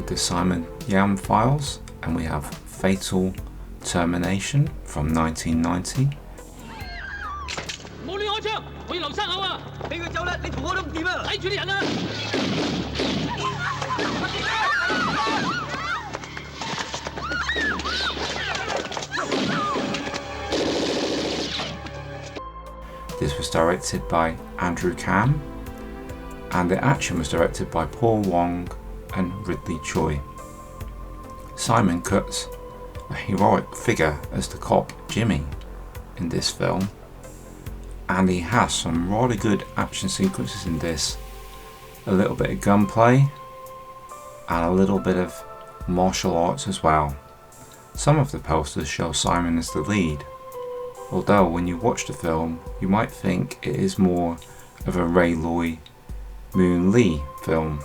with the Simon Yam files, and we have Fatal Termination from 1990. This was directed by Andrew Cam, and the action was directed by Paul Wong and Ridley Choi. Simon cuts a heroic figure as the cop Jimmy in this film, and he has some rather good action sequences in this. A little bit of gunplay and a little bit of martial arts as well. Some of the posters show Simon as the lead, although when you watch the film you might think it is more of a Ray Loy, Moon Lee film.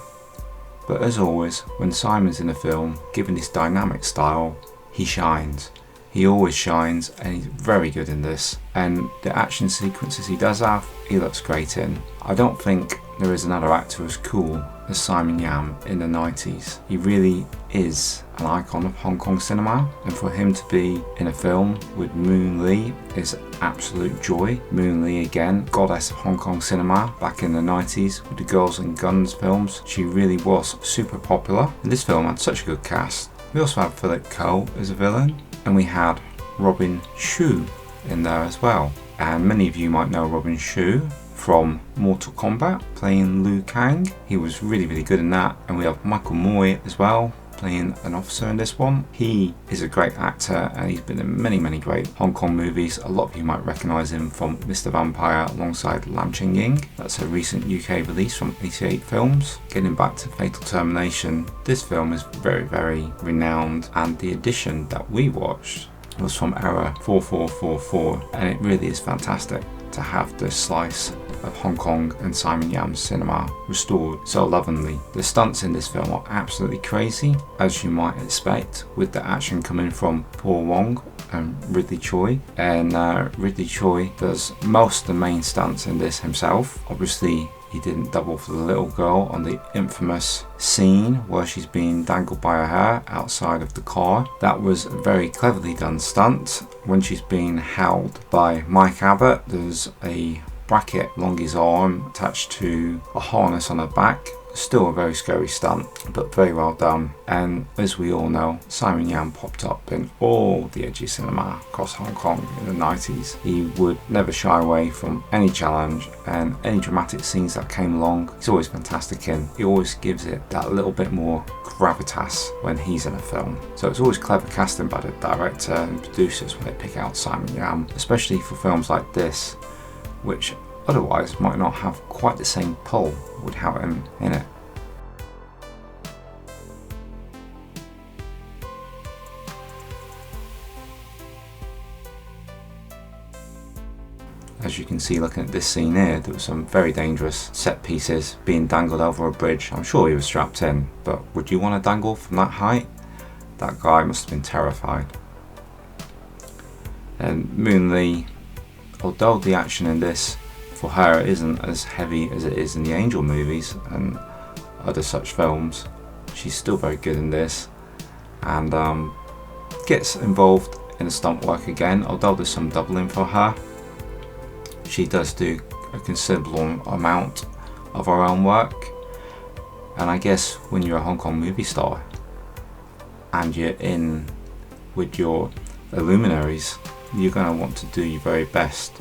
But as always, when Simon's in a film, given his dynamic style, he shines. He always shines, and he's very good in this. And the action sequences he does have, he looks great in. I don't think there is another actor as cool as Simon Yam in the 90s. He really is an icon of Hong Kong cinema, and for him to be in a film with Moon Lee is absolute joy. Moon Lee, again, goddess of Hong Kong cinema back in the 90s with the Girls and Guns films. She really was super popular, and this film had such a good cast. We also had Philip Ko as a villain, and we had Robin Shou in there as well. And many of you might know Robin Shou from Mortal Kombat, playing Liu Kang. He was really good in that. And we have Michael Moy as well, playing an officer in this one. He is a great actor, and he's been in many great Hong Kong movies. A lot of you might recognise him from Mr. Vampire alongside Lam Ching Ying. That's a recent UK release from 88 Films. Getting back to Fatal Termination, this film is very renowned, and the edition that we watched was from era 4444, and it really is fantastic to have this slice of Hong Kong and Simon Yam's cinema restored so lovingly. The stunts in this film are absolutely crazy, as you might expect, with the action coming from Paul Wong and Ridley Choi. And Ridley Choi does most of the main stunts in this himself. Obviously, he didn't double for the little girl on the infamous scene where she's being dangled by her hair outside of the car. That was a very cleverly done stunt. When she's being held by Mike Abbott, there's a bracket along his arm attached to a harness on her back. Still a very scary stunt, but very well done. And as we all know, Simon Yam popped up in all the edgy cinema across Hong Kong in the 90s. He would never shy away from any challenge, and any dramatic scenes that came along, he's always fantastic in. He always gives it that little bit more gravitas when he's in a film. So it's always clever casting by the director and producers when they pick out Simon Yam, especially for films like this, which otherwise might not have quite the same pull without him in it. As you can see looking at this scene here, there were some very dangerous set pieces, being dangled over a bridge. I'm sure he was strapped in, but would you want to dangle from that height? That guy must have been terrified. And Moon Lee, although the action in this for her isn't as heavy as it is in the Angel movies and other such films, she's still very good in this, and gets involved in the stunt work again. Although there's some doubling for her, she does do a considerable amount of her own work. And I guess when you're a Hong Kong movie star and you're in with your luminaries, you're going to want to do your very best.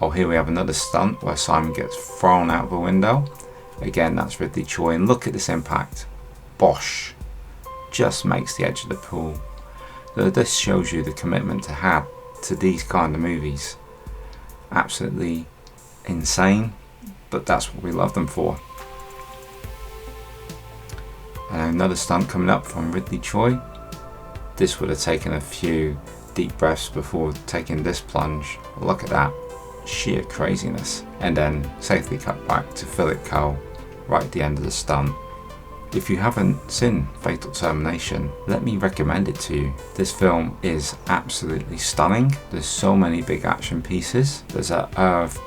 Oh, here we have another stunt where Simon gets thrown out of a window. Again, that's Ridley Choi, and look at this impact. Bosh! Just makes the edge of the pool. So this shows you the commitment to have to these kind of movies. Absolutely insane, but that's what we love them for. And another stunt coming up from Ridley Choi. This would have taken a few deep breaths before taking this plunge. Look at that. Sheer craziness. And then safely cut back to Philip Ko right at the end of the stunt. If you haven't seen Fatal Termination, let me recommend it to you. This film is absolutely stunning. There's so many big action pieces. There's a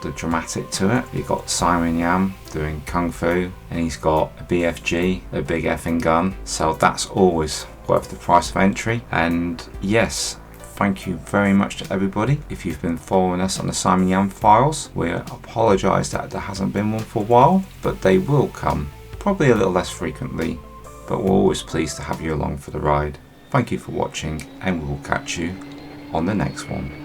the dramatic to it. You've got Simon Yam doing kung fu, and he's got a BFG, a big effing gun. So that's always worth the price of entry. And yes, thank you very much to everybody. If you've been following us on the Simon Yam files, we apologise that there hasn't been one for a while, but they will come. Probably a little less frequently, but we're always pleased to have you along for the ride. Thank you for watching, and we will catch you on the next one.